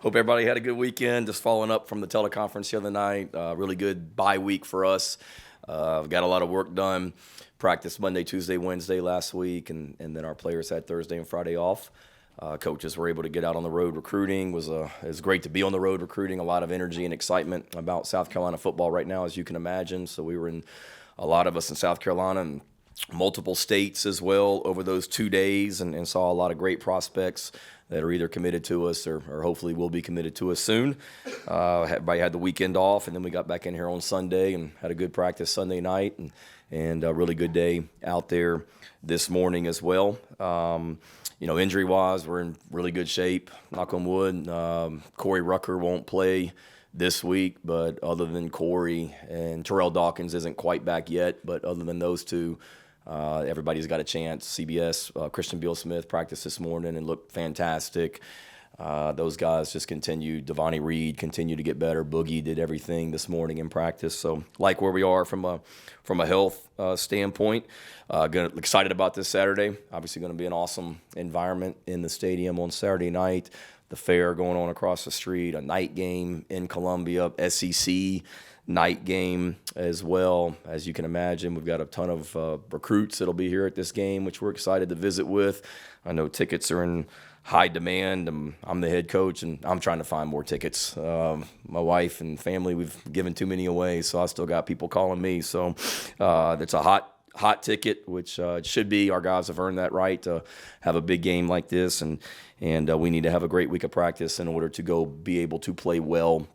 Hope everybody had a good weekend. Just following up from the teleconference the other night. Really good bye week for us. Got a lot of work done. Practiced Monday, Tuesday, Wednesday last week, and then our players had Thursday and Friday off. Coaches were able to get out on the road recruiting. It was great to be on the road recruiting. A lot of energy and excitement about South Carolina football right now, as you can imagine. So we were a lot of us in South Carolina and multiple states as well over those 2 days, and saw a lot of great prospects that are either committed to us or hopefully will be committed to us soon. Everybody had the weekend off, and then we got back in here on Sunday and had a good practice Sunday night, and a really good day out there this morning as well. Injury-wise, we're in really good shape, knock on wood. Corey Rucker won't play this week, but other than Corey, and Terrell Dawkins isn't quite back yet, but other than those two, everybody's got a chance. CBS, Christian Beal-Smith practiced this morning and looked fantastic. Those guys just continue. Devontae Reed continued to get better. Boogie did everything this morning in practice. So like where we are from a health standpoint. Excited about this Saturday. Obviously going to be an awesome environment in the stadium on Saturday night. The fair going on across the street, a night game in Columbia, SEC night game as well. As you can imagine, we've got a ton of recruits that'll be here at this game, which we're excited to visit with. I know tickets are in high demand. I'm the head coach, and I'm trying to find more tickets. My wife and family, we've given too many away, so I still got people calling me. So it's a hot ticket, which it should be. Our guys have earned that right to have a big game like this, and we need to have a great week of practice in order to go be able to play well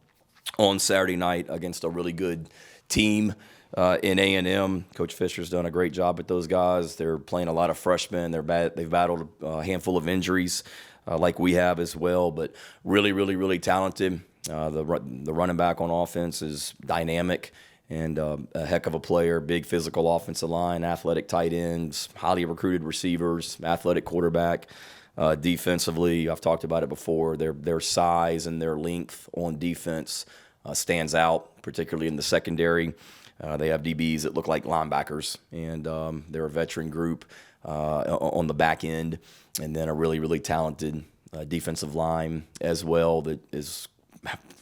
on Saturday night against a really good team in A&M. Coach Fisher's done a great job with those guys. They're playing a lot of freshmen. They've battled a handful of injuries like we have as well, but really, really, really talented. The running back on offense is dynamic and a heck of a player. Big physical offensive line, athletic tight ends, highly recruited receivers, athletic quarterback. Defensively, I've talked about it before, their size and their length on defense stands out, particularly in the secondary. They have DBs that look like linebackers, and they're a veteran group on the back end, and then a really, really talented defensive line as well that is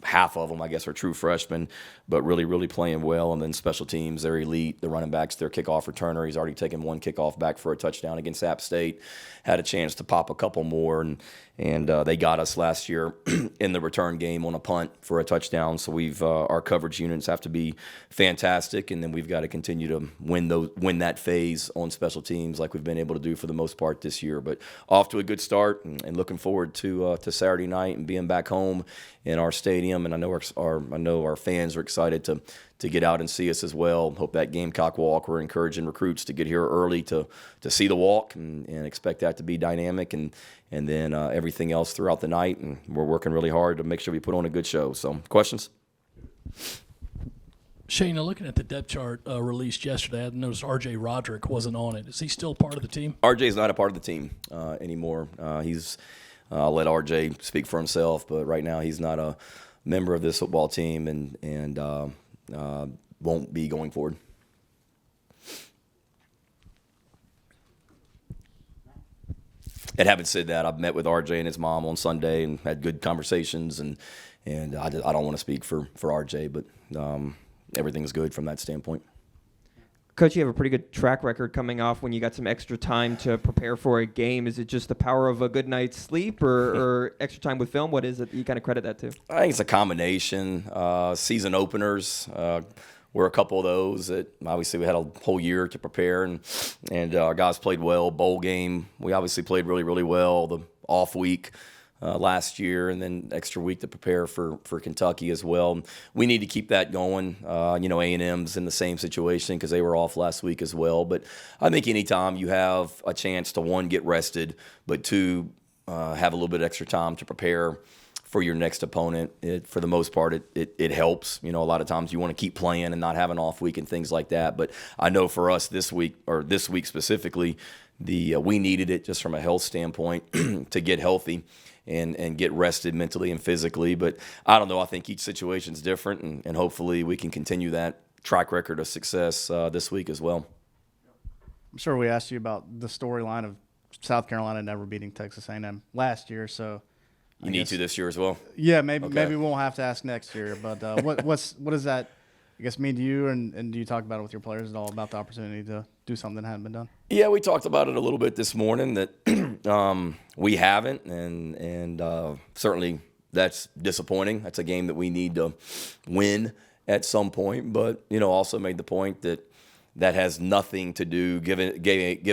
half of them, I guess, are true freshmen, but really, really playing well. And then special teams, they're elite. The running back's their kickoff returner. He's already taken one kickoff back for a touchdown against App State. Had a chance to pop a couple more, and they got us last year in the return game on a punt for a touchdown. So our coverage units have to be fantastic, and then we've got to continue to win that phase on special teams like we've been able to do for the most part this year. But off to a good start, and looking forward to Saturday night and being back home in our stadium. And I know our fans are excited to get out and see us as well. Hope that Gamecock walk, we're encouraging recruits to get here early to see the walk, and expect that to be dynamic, and then everything else throughout the night. And we're working really hard to make sure we put on a good show. So, questions? Shane, looking at the depth chart released yesterday, I noticed R.J. Roderick wasn't on it. Is he still part of the team? R.J. is not a part of the team anymore. I'll let R.J. speak for himself, but right now he's not a member of this football team, and won't be going forward. And having said that, I've met with RJ and his mom on Sunday and had good conversations, and I don't want to speak for RJ, but everything's good from that standpoint. Coach, you have a pretty good track record coming off when you got some extra time to prepare for a game. Is it just the power of a good night's sleep or extra time with film? What is it that you kind of credit that to? I think it's a combination. Season openers were a couple of those that obviously we had a whole year to prepare, and our guys played well. Bowl game, we obviously played really, really well. The off week last year, and then extra week to prepare for Kentucky as well. We need to keep that going. A&M's in the same situation because they were off last week as well. But I think anytime you have a chance to, one, get rested, but two, have a little bit extra time to prepare for your next opponent, for the most part, it helps. A lot of times you want to keep playing and not have an off week and things like that. But I know for us this week specifically, we needed it just from a health standpoint to get healthy and get rested mentally and physically. But I don't know. I think each situation is different, and hopefully we can continue that track record of success this week as well. I'm sure we asked you about the storyline of South Carolina never beating Texas A&M last year, so You need to this year as well? Yeah, maybe Okay. maybe we won't have to ask next year. But what does that, I guess, mean to you? And do you talk about it with your players at all about the opportunity to do something that hadn't been done? Yeah, we talked about it a little bit this morning that we haven't, and certainly that's disappointing. That's a game that we need to win at some point. But also made the point that has nothing to do. Give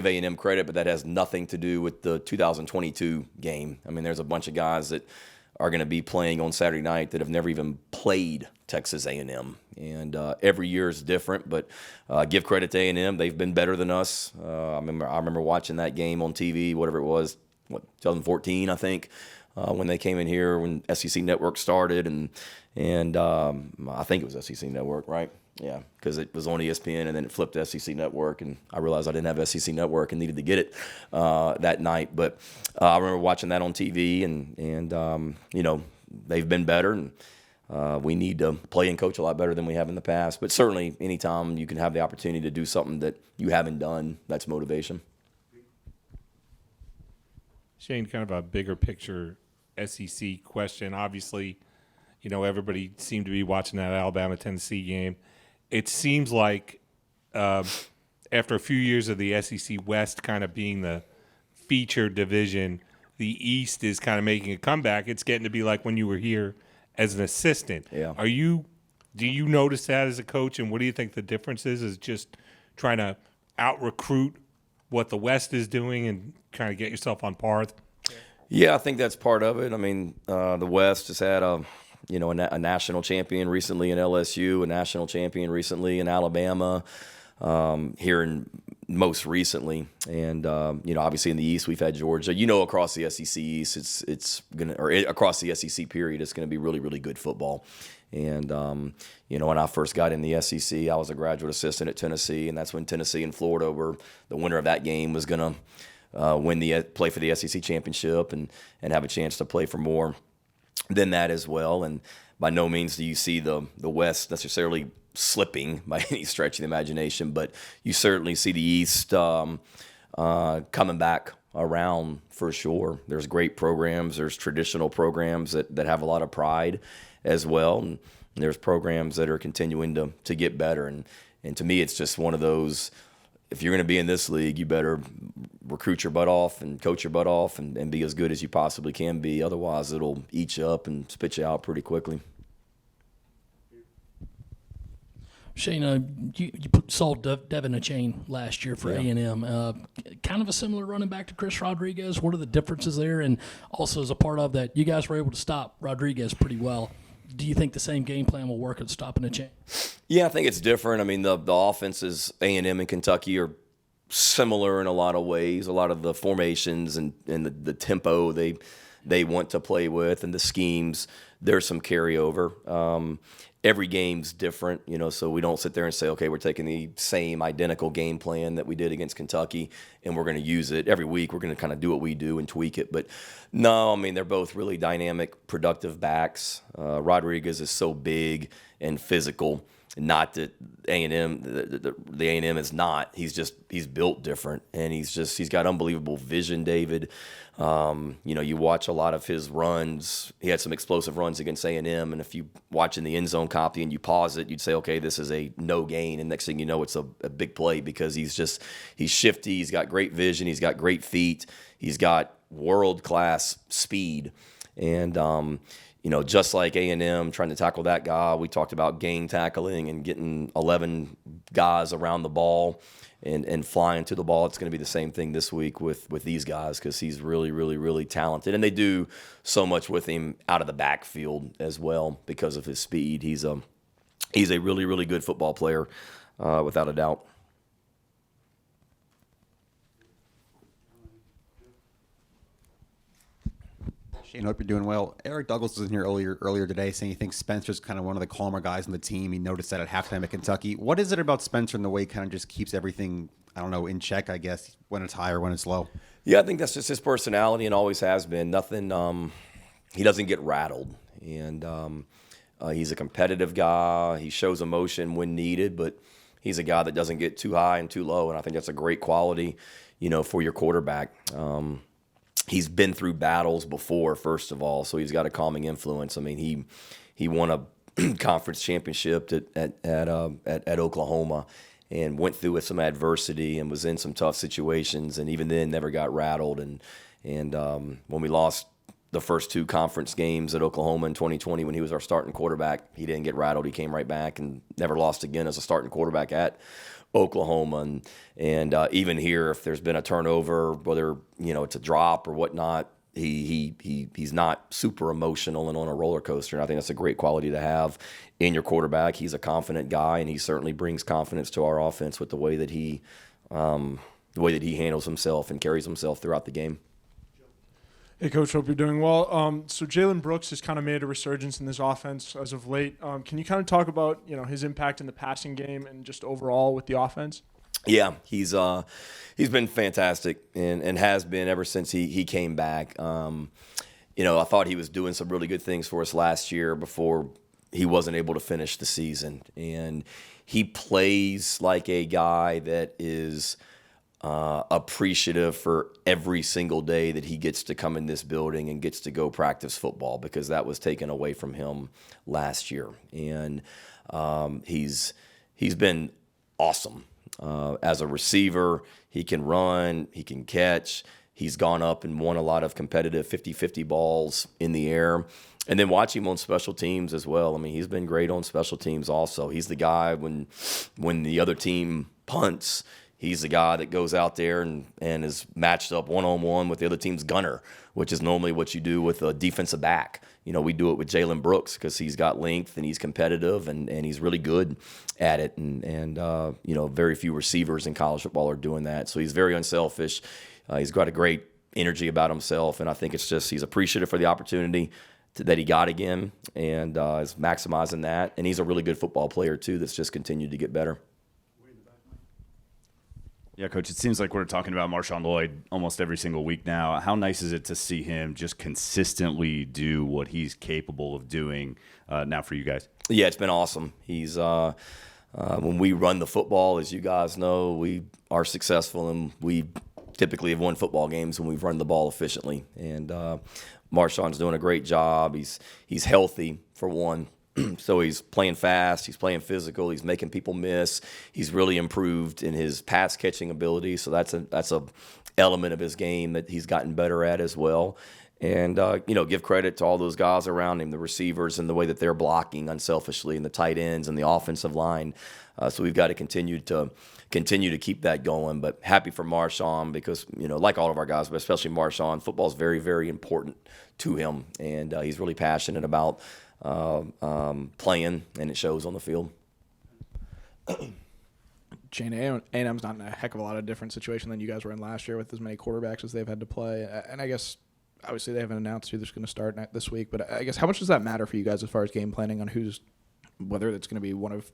A&M credit, but that has nothing to do with the 2022 game. I mean, there's a bunch of guys that are going to be playing on Saturday night that have never even played Texas A&M, and every year is different. But give credit to A&M; they've been better than us. I remember watching that game on TV, whatever it was, 2014, I think, when they came in here when SEC Network started, and I think it was SEC Network, right? Yeah, because it was on ESPN and then it flipped to SEC Network, and I realized I didn't have SEC Network and needed to get it that night. But I remember watching that on TV, and they've been better, and we need to play and coach a lot better than we have in the past. But certainly, anytime you can have the opportunity to do something that you haven't done, that's motivation. Shane, kind of a bigger picture SEC question. Obviously, everybody seemed to be watching that Alabama-Tennessee game. It seems like after a few years of the SEC West kind of being the feature division, the East is kind of making a comeback. It's getting to be like when you were here as an assistant. Yeah. Do you notice that as a coach, and what do you think the difference is? Is just trying to out-recruit what the West is doing and kind of get yourself on par? Yeah, I think that's part of it. I mean, the West has had a national champion recently in LSU, a national champion recently in Alabama, most recently, and obviously in the East we've had Georgia. Across the SEC East, across the SEC period, it's gonna be really, really good football. And when I first got in the SEC, I was a graduate assistant at Tennessee, and that's when Tennessee and Florida were the winner of that game was gonna play for the SEC championship and have a chance to play for more than that as well. And by no means do you see the West necessarily slipping by any stretch of the imagination, but you certainly see the East coming back around for sure. There's great programs. There's traditional programs that have a lot of pride as well. And there's programs that are continuing to get better. And to me, it's just one of those, if you're going to be in this league, you better recruit your butt off and coach your butt off and be as good as you possibly can be. Otherwise, it'll eat you up and spit you out pretty quickly. Shane, you saw Devin Achane last year for A&M. Kind of a similar running back to Chris Rodriguez. What are the differences there? And also as a part of that, you guys were able to stop Rodriguez pretty well. Do you think the same game plan will work at stopping Achane? Yeah, I think it's different. I mean, the offenses, A&M and Kentucky, are similar in a lot of ways. A lot of the formations and the tempo they want to play with and the schemes, there's some carryover. Every game's different, so we don't sit there and say, okay, we're taking the same identical game plan that we did against Kentucky and we're going to use it. Every week we're going to kind of do what we do and tweak it. But no, I mean, they're both really dynamic, productive backs. Rodriguez is so big and physical. Not that A&M, the A&M is not. He's built different, and he's got unbelievable vision, David. You watch a lot of his runs. He had some explosive runs against A&M, and if you watch in the end zone copy and you pause it, you'd say, okay, this is a no gain, and next thing you know, it's a big play because he's shifty. He's got great vision. He's got great feet. He's got world-class speed, and just like A&M trying to tackle that guy, we talked about gang tackling and getting 11 guys around the ball and flying to the ball. It's going to be the same thing this week with these guys because he's really, really, really talented. And they do so much with him out of the backfield as well because of his speed. He's a really, really good football player, without a doubt. Shane, hope you're doing well. Eric Douglas was in here earlier today saying he thinks Spencer's kind of one of the calmer guys on the team. He noticed that at halftime at Kentucky. What is it about Spencer and the way he kind of just keeps everything, in check, I guess, when it's high or when it's low? Yeah, I think that's just his personality and always has been. Nothing, he doesn't get rattled. And he's a competitive guy. He shows emotion when needed, but he's a guy that doesn't get too high and too low. And I think that's a great quality, for your quarterback. he's been through battles before, first of all, so he's got a calming influence. I mean, he won a conference championship at Oklahoma and went through with some adversity and was in some tough situations, and even then never got rattled. And when we lost the first 2 conference games at Oklahoma in 2020, when he was our starting quarterback, he didn't get rattled. He came right back and never lost again as a starting quarterback at Oklahoma. And even here, if there's been a turnover, whether it's a drop or whatnot, he's not super emotional and on a roller coaster. And I think that's a great quality to have in your quarterback. He's a confident guy, and he certainly brings confidence to our offense with the way that he handles himself and carries himself throughout the game. Hey, Coach, hope you're doing well. So Jalen Brooks has kind of made a resurgence in this offense as of late. Can you kind of talk about his impact in the passing game and just overall with the offense? Yeah, he's been fantastic and has been ever since he came back. I thought he was doing some really good things for us last year before he wasn't able to finish the season. And he plays like a guy that is appreciative for every single day that he gets to come in this building and gets to go practice football, because that was taken away from him last year. And he's been awesome. As a receiver, he can run, he can catch. He's gone up and won a lot of competitive 50-50 balls in the air. And then watch him on special teams as well. I mean, he's been great on special teams also. He's the guy when the other team punts, he's the guy that goes out there and is matched up one-on-one with the other team's gunner, which is normally what you do with a defensive back. We do it with Jalen Brooks because he's got length and he's competitive and he's really good at it. And very few receivers in college football are doing that. So he's very unselfish. He's got a great energy about himself, and I think it's just he's appreciative for the opportunity that he got again and is maximizing that. And he's a really good football player, too, that's just continued to get better. Yeah, Coach, it seems like we're talking about Marshawn Lloyd almost every single week now. How nice is it to see him just consistently do what he's capable of doing now for you guys? Yeah, it's been awesome. He's when we run the football, as you guys know, we are successful, and we typically have won football games when we've run the ball efficiently. And Marshawn's doing a great job. He's healthy, for one. So he's playing fast, he's playing physical, he's making people miss. He's really improved in his pass catching ability, so that's a element of his game that he's gotten better at as well. And give credit to all those guys around him, the receivers, and the way that they're blocking unselfishly, and the tight ends and the offensive line. So we've got to continue to keep that going. But happy for Marshawn because like all of our guys, but especially Marshawn, football is very, very important to him, and he's really passionate about playing, and it shows on the field. Shane, A&M's not in a heck of a lot of different situation than you guys were in last year with as many quarterbacks as they've had to play. And I guess, obviously, they haven't announced who they're going to start this week. But I guess how much does that matter for you guys as far as game planning on whether it's going to be one of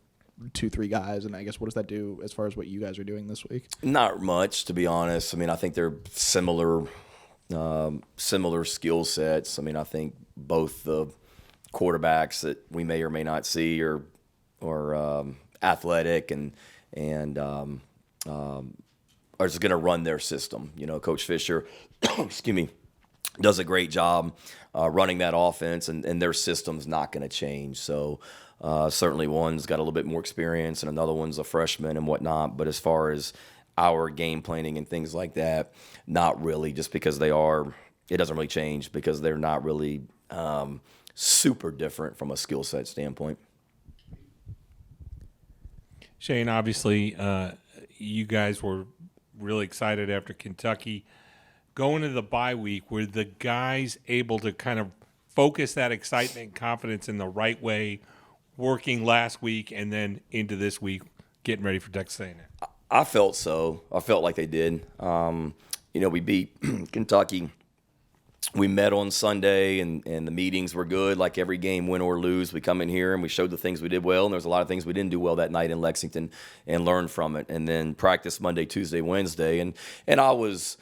2-3 guys? And I guess what does that do as far as what you guys are doing this week? Not much, to be honest. I mean, I think they're similar skill sets. I mean, I think both the quarterbacks that we may or may not see are athletic and are just going to run their system. Coach Fisher, excuse me, does a great job running that offense, and their system's not going to change. So certainly one's got a little bit more experience, and another one's a freshman and whatnot. But as far as our game planning and things like that, not really, just because it doesn't really change because they're not really super different from a skill set standpoint. Shane, obviously, you guys were really excited after Kentucky. Going into the bye week, were the guys able to kind of focus that excitement and confidence in the right way, working last week and then into this week, getting ready for Texas A&M? I felt so. I felt like they did. We beat Kentucky. We met on Sunday, and the meetings were good. Like every game, win or lose, we come in here and we showed the things we did well, and there's a lot of things we didn't do well that night in Lexington, and learned from it. And then practice Monday, Tuesday, Wednesday, and I was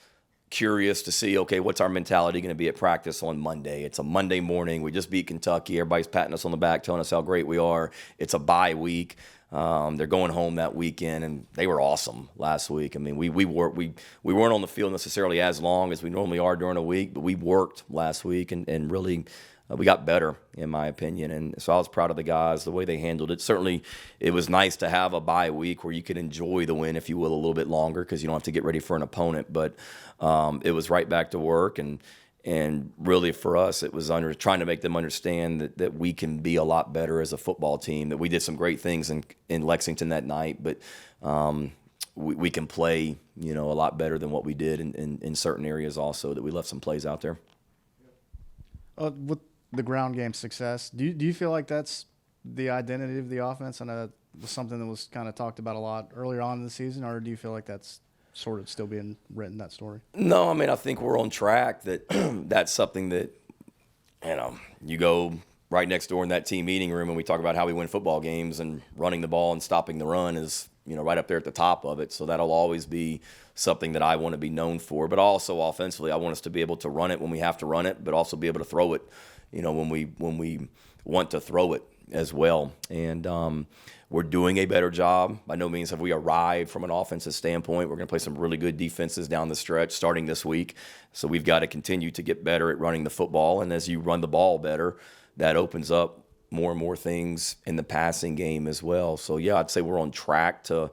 curious to see, okay, what's our mentality going to be at practice on Monday? It's a Monday morning. We just beat Kentucky. Everybody's patting us on the back, telling us how great we are. It's a bye week. They're going home that weekend, and they were awesome last week. I mean, we weren't on the field necessarily as long as we normally are during a week, but we worked last week and really we got better, in my opinion. And so I was proud of the guys, the way they handled it. Certainly, it was nice to have a bye week where you could enjoy the win, if you will, a little bit longer because you don't have to get ready for an opponent. But it was right back to work, and really for us, it was trying to make them understand that we can be a lot better as a football team, that we did some great things in Lexington that night, but we can play, a lot better than what we did in certain areas also, that we left some plays out there. With the ground game success, do you feel like that's the identity of the offense? I know that was something that was kind of talked about a lot earlier on in the season, or do you feel like that's sort of still being written, that story? No, I mean, I think we're on track that that's something that, you go right next door in that team meeting room and we talk about how we win football games, and running the ball and stopping the run is, right up there at the top of it. So that'll always be something that I want to be known for. But also offensively, I want us to be able to run it when we have to run it, but also be able to throw it, when we want to throw it as well. And we're doing a better job. By no means have we arrived from an offensive standpoint. We're going to play some really good defenses down the stretch starting this week. So we've got to continue to get better at running the football. And as you run the ball better, that opens up more and more things in the passing game as well. So, yeah, I'd say we're on track to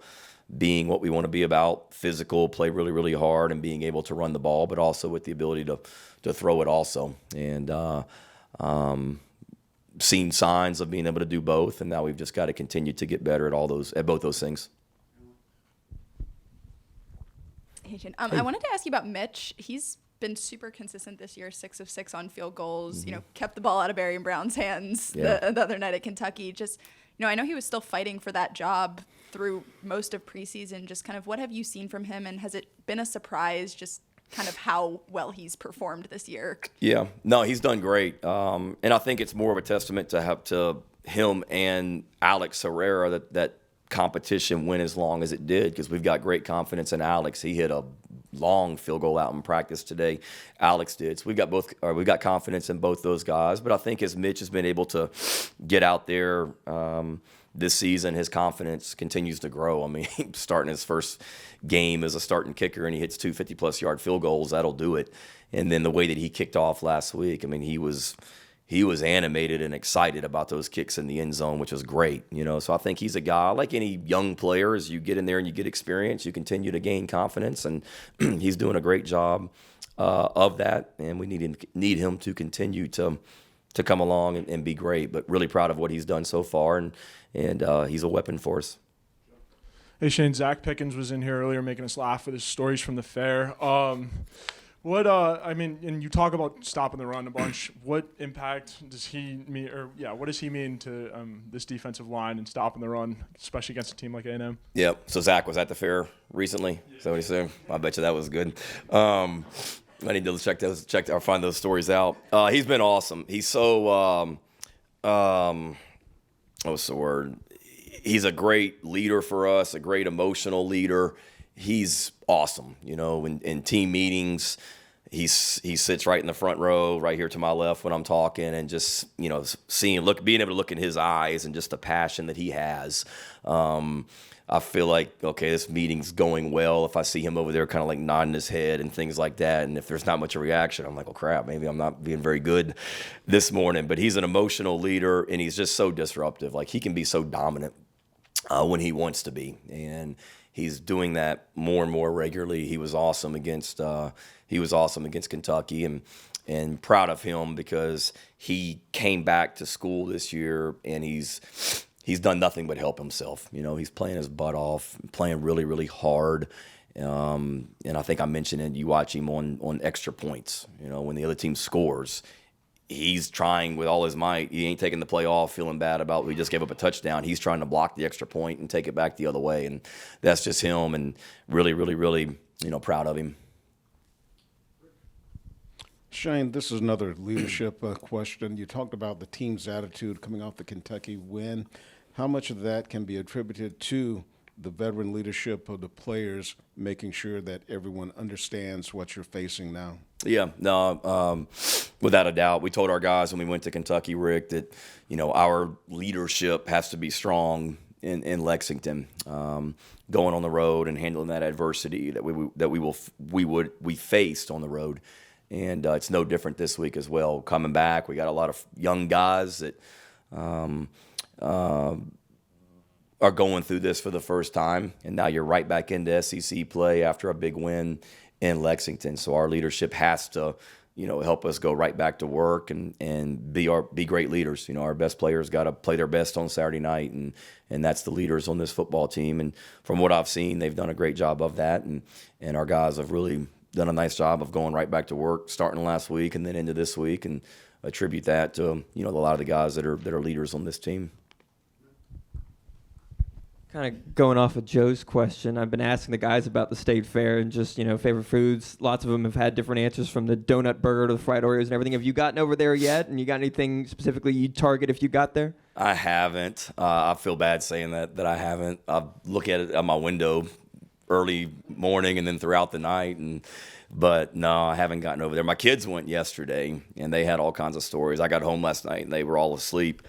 being what we want to be about: physical, play really, really hard, and being able to run the ball, but also with the ability to throw it also. And seen signs of being able to do both, and now we've just got to continue to get better at both those things. Hey, Jen. I wanted to ask you about Mitch. He's been super consistent this year, 6 of 6 on field goals, kept the ball out of Barry and Brown's hands the other night at Kentucky. Just, I know he was still fighting for that job through most of preseason. Just kind of what have you seen from him, and has it been a surprise just kind of how well he's performed this year? Yeah, no, he's done great. And I think it's more of a testament to him and Alex Herrera that competition went as long as it did, because we've got great confidence in Alex. He hit a long field goal out in practice today. Alex did. So we've got confidence in both those guys. But I think as Mitch has been able to get out there this season, his confidence continues to grow. I mean, starting his first game as a starting kicker and he hits 2 50-plus yard field goals, that'll do it. And then the way that he kicked off last week, I mean, he was animated and excited about those kicks in the end zone, which was great. So I think he's a guy, like any young player, as you get in there and you get experience, you continue to gain confidence, and he's doing a great job of that. And we need him to continue to come along and be great. But really proud of what he's done so far, and he's a weapon for us. Hey, Shane, Zach Pickens was in here earlier making us laugh with his stories from the fair. And you talk about stopping the run a bunch. What impact does he mean, what does he mean to this defensive line and stopping the run, especially against a team like A&M? Yep. So Zach was at the fair recently. Yeah. So what he said? I bet you that was good. I need to check or find those stories out. He's been awesome. He's so what's the word? He's a great leader for us, a great emotional leader. He's awesome. In team meetings, he sits right in the front row, right here to my left when I'm talking, and just being able to look in his eyes and just the passion that he has. I feel like, okay, this meeting's going well if I see him over there kind of like nodding his head and things like that. And if there's not much of a reaction, I'm like, oh crap, maybe I'm not being very good this morning. But he's an emotional leader, and he's just so disruptive. Like, he can be so dominant when he wants to be, and he's doing that more and more regularly. He was awesome against Kentucky, and proud of him because he came back to school this year, and he's done nothing but help himself. He's playing his butt off, playing really, really hard. And I think I mentioned it, you watch him on extra points. When the other team scores, he's trying with all his might. He ain't taking the play off feeling bad about we just gave up a touchdown. He's trying to block the extra point and take it back the other way. And that's just him, and really, really, really, proud of him. Shane, this is another leadership question. You talked about the team's attitude coming off the Kentucky win. How much of that can be attributed to the veteran leadership of the players, making sure that everyone understands what you're facing now? Yeah, no, without a doubt. We told our guys when we went to Kentucky, Rick, that our leadership has to be strong in Lexington, going on the road and handling that adversity that we faced on the road, and it's no different this week as well. Coming back, we got a lot of young guys that are going through this for the first time, and now you're right back into SEC play after a big win in Lexington. So our leadership has to, help us go right back to work and be great leaders. Our best players got to play their best on Saturday night, and that's the leaders on this football team. And from what I've seen, they've done a great job of that, and our guys have really done a nice job of going right back to work, starting last week and then into this week, and attribute that to a lot of the guys that are leaders on this team. Kind of going off of Joe's question, I've been asking the guys about the state fair and just, favorite foods. Lots of them have had different answers, from the donut burger to the fried Oreos and everything. Have you gotten over there yet? And you got anything specifically you'd target if you got there? I haven't. I feel bad saying that I haven't. I look at it out my window early morning and then throughout the night, but no, I haven't gotten over there. My kids went yesterday, and they had all kinds of stories. I got home last night, and they were all asleep,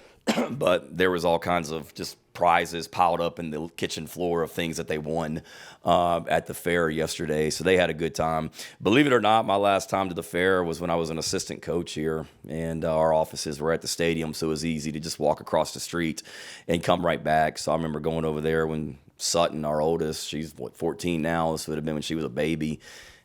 but there was all kinds of just prizes piled up in the kitchen floor of things that they won at the fair yesterday. So they had a good time. Believe it or not, my last time to the fair was when I was an assistant coach here, and our offices were at the stadium, so it was easy to just walk across the street and come right back. So I remember going over there when Sutton, our oldest, she's 14 now, so it would have been when she was a baby,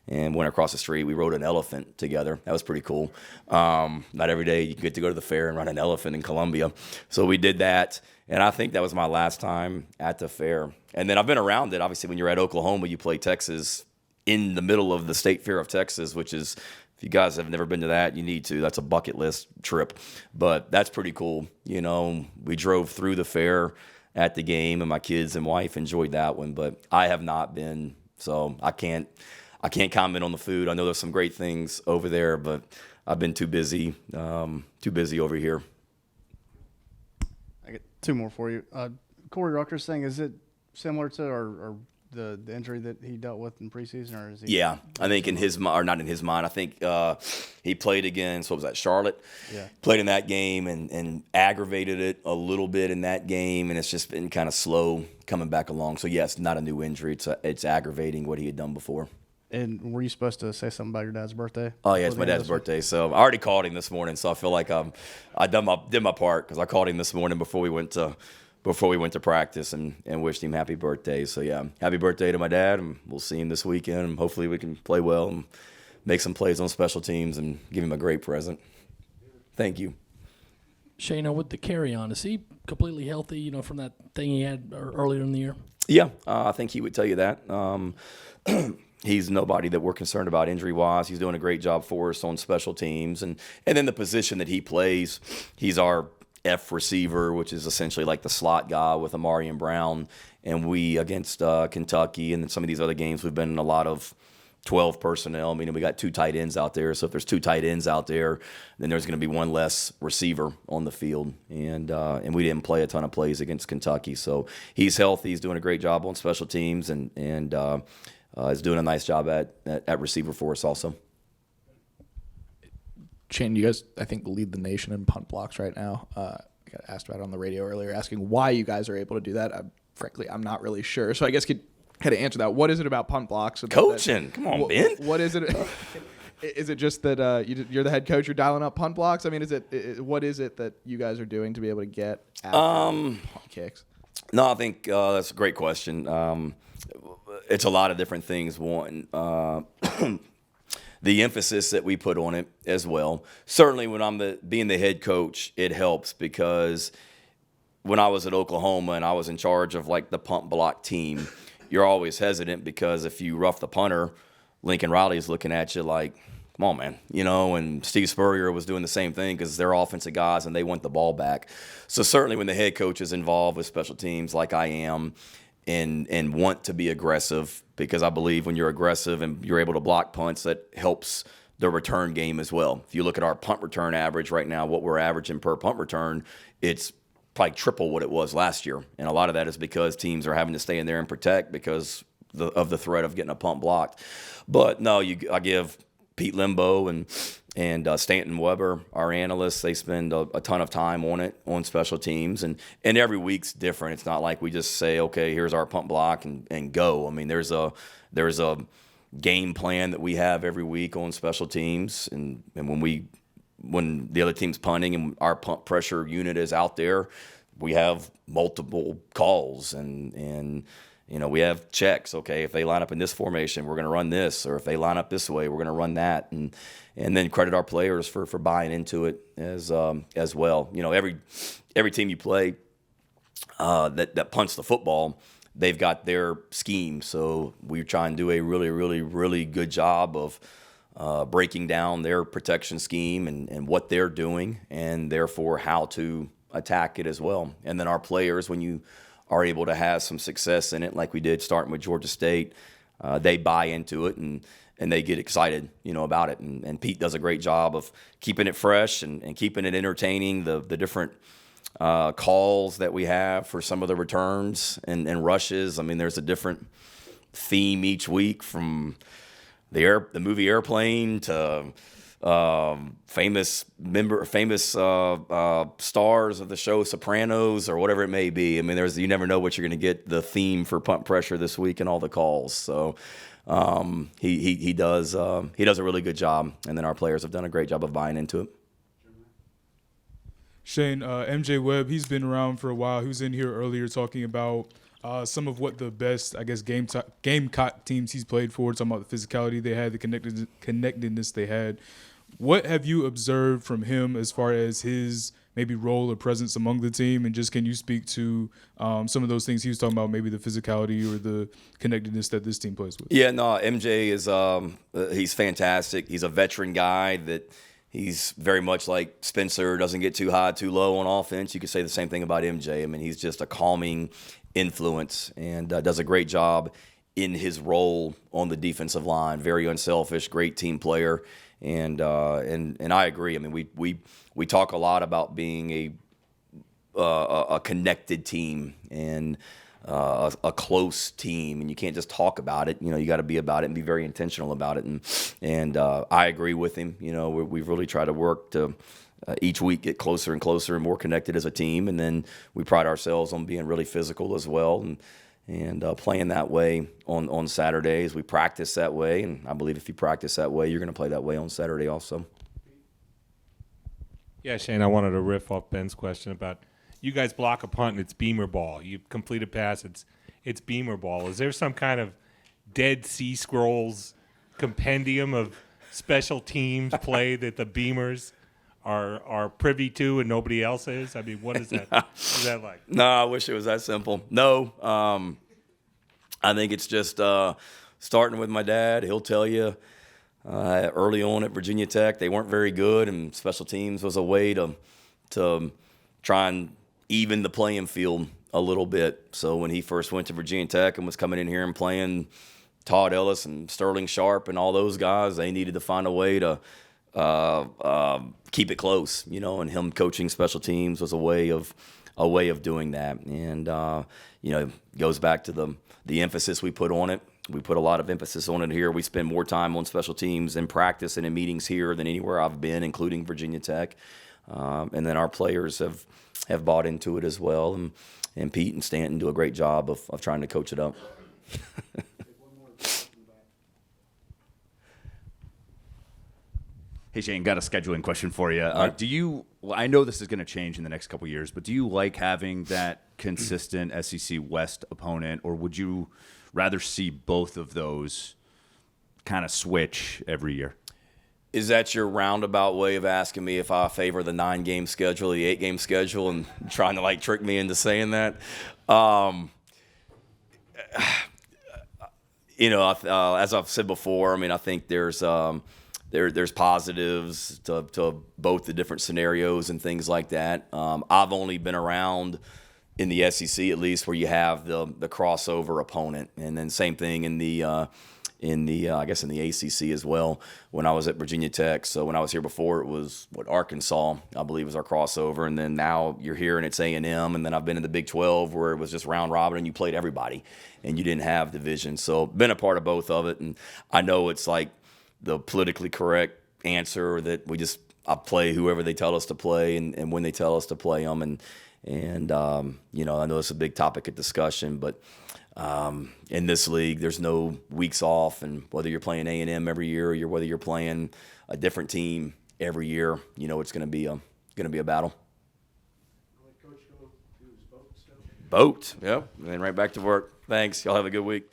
and went across the street. We rode an elephant together. That was pretty cool. Not every day you get to go to the fair and ride an elephant in Columbia. So we did that, and I think that was my last time at the fair. And then I've been around it. Obviously, when you're at Oklahoma, you play Texas in the middle of the State Fair of Texas, which is, if you guys have never been to that, you need to. That's a bucket list trip. But that's pretty cool. We drove through the fair at the game, and my kids and wife enjoyed that one. But I have not been, so I can't comment on the food. I know there's some great things over there, but I've been too busy over here. I get two more for you. Corey Rucker's thing, is it similar to or the injury that he dealt with in preseason, or is he? Yeah, I think in his mind, or not in his mind. I think he played against, what was that, Charlotte? Yeah. Played in that game and aggravated it a little bit in that game, and it's just been kind of slow coming back along. So yes, not a new injury. It's aggravating what he had done before. And were you supposed to say something about your dad's birthday? Oh yeah, it's my dad's birthday. So I already called him this morning. So I feel like I did my part, because I called him this morning before we went to practice and wished him happy birthday. So yeah, happy birthday to my dad, and we'll see him this weekend. And hopefully we can play well and make some plays on special teams and give him a great present. Thank you. Shayna, with the carry-on, is he completely healthy, from that thing he had earlier in the year? Yeah, I think he would tell you that. He's nobody that we're concerned about injury-wise. He's doing a great job for us on special teams. And then the position that he plays, he's our F receiver, which is essentially like the slot guy with Amarian Brown. And we, against Kentucky and then some of these other games, we've been in a lot of 12 personnel, meaning we got 2 tight ends out there. So if there's 2 tight ends out there, then there's going to be 1 less receiver on the field. And we didn't play a ton of plays against Kentucky. So he's healthy. He's doing a great job on special teams, and is doing a nice job at receiver for us also. Shane, you guys, I think, lead the nation in punt blocks right now. I got asked about it on the radio earlier, asking why you guys are able to do that. Frankly, I'm not really sure. So I guess could kind of answer that. What is it about punt blocks? Coaching. Come on, Ben. What is it? Is it just that you're the head coach, you're dialing up punt blocks? I mean, what is it that you guys are doing to be able to get after punt kicks? No, I think that's a great question. It's a lot of different things. One, the emphasis that we put on it as well. Certainly when I'm being the head coach, it helps, because when I was at Oklahoma and I was in charge of like the punt block team, you're always hesitant, because if you rough the punter, Lincoln Riley is looking at you like, come on, man. And Steve Spurrier was doing the same thing, because they're offensive guys and they want the ball back. So certainly when the head coach is involved with special teams like I am, and want to be aggressive, because I believe when you're aggressive and you're able to block punts, that helps the return game as well. If you look at our punt return average right now, what we're averaging per punt return, it's probably triple what it was last year. And a lot of that is because teams are having to stay in there and protect because of the threat of getting a punt blocked. But no, I give Pete Limbo and Stanton Weber, our analysts, they spend a ton of time on it, on special teams. And every week's different. It's not like we just say, okay, here's our punt block and go. I mean, there's a game plan that we have every week on special teams. And when the other team's punting and our punt pressure unit is out there, we have multiple calls and we have checks. Okay, if they line up in this formation, we're going to run this, or if they line up this way, we're going to run that, and then credit our players for buying into it as well. Every team you play that punts the football, they've got their scheme. So we try and do a really, really, really good job of breaking down their protection scheme and what they're doing, and therefore how to attack it as well. And then our players, when you are able to have some success in it, like we did starting with Georgia State, they buy into it and they get excited, about it. And Pete does a great job of keeping it fresh and keeping it entertaining. The different calls that we have for some of the returns and rushes. I mean, there's a different theme each week, from the movie Airplane to famous stars of the show Sopranos or whatever it may be. I mean, you never know what you're going to get, the theme for punt pressure this week and all the calls. So he does a really good job, and then our players have done a great job of buying into it. Shane, MJ Webb, he's been around for a while. He was in here earlier talking about some of what the best, I guess, Gamecock teams he's played for, talking about the physicality they had, the connectedness they had. What have you observed from him as far as his maybe role or presence among the team? And just can you speak to some of those things he was talking about, maybe the physicality or the connectedness that this team plays with? Yeah, no, MJ is he's fantastic. He's a veteran guy that he's very much like Spencer, doesn't get too high, too low on offense. You could say the same thing about MJ. I mean, he's just a calming influence and does a great job in his role on the defensive line. Very unselfish, great team player. And I agree. I mean, we talk a lot about being a connected team and a close team, and you can't just talk about it. You got to be about it and be very intentional about it. And I agree with him. We've really tried to work to each week get closer and closer and more connected as a team. And then we pride ourselves on being really physical as well. And playing that way on Saturdays. We practice that way, and I believe if you practice that way, you're going to play that way on Saturday also. Yeah, Shane, I wanted to riff off Ben's question about you guys block a punt and it's beamer ball. You complete a pass, it's beamer ball. Is there some kind of Dead Sea Scrolls compendium of special teams play that the Beamers are privy to and nobody else is? I mean, what is that? Is that like? No, I wish it was that simple. No, I think it's just starting with my dad. He'll tell you early on at Virginia Tech they weren't very good, and special teams was a way to try and even the playing field a little bit. So when he first went to Virginia Tech and was coming in here and playing Todd Ellis and Sterling Sharp and all those guys, they needed to find a way to keep it close, and him coaching special teams was a way of doing that. And it goes back to the emphasis we put on it. We put a lot of emphasis on it here. We spend more time on special teams in practice and in meetings here than anywhere I've been, including Virginia Tech. And then our players have bought into it as well. And Pete and Stanton do a great job of trying to coach it up. Hey, Shane, got a scheduling question for you. I know this is going to change in the next couple of years, but do you like having that consistent SEC West opponent, or would you rather see both of those kind of switch every year? Is that your roundabout way of asking me if I favor the 9-game schedule, the 8-game schedule, and trying to trick me into saying that? As I've said before, I mean, I think there's positives to both the different scenarios and things like that. I've only been around in the SEC, at least, where you have the crossover opponent, and then same thing in the in the I guess in the ACC as well when I was at Virginia Tech. So when I was here before, it was Arkansas, I believe, was our crossover, and then now you're here and it's A&M, and then I've been in the Big 12 where it was just round robin and you played everybody, and you didn't have division. So been a part of both of it, and I know it's like the politically correct answer that I play whoever they tell us to play and when they tell us to play them, and you know, I know it's a big topic of discussion, but in this league, there's no weeks off, and whether you're playing A&M every year or whether you're playing a different team every year, you know it's going to be a battle. Boat, yep, and then right back to work. Thanks. Y'all have a good week.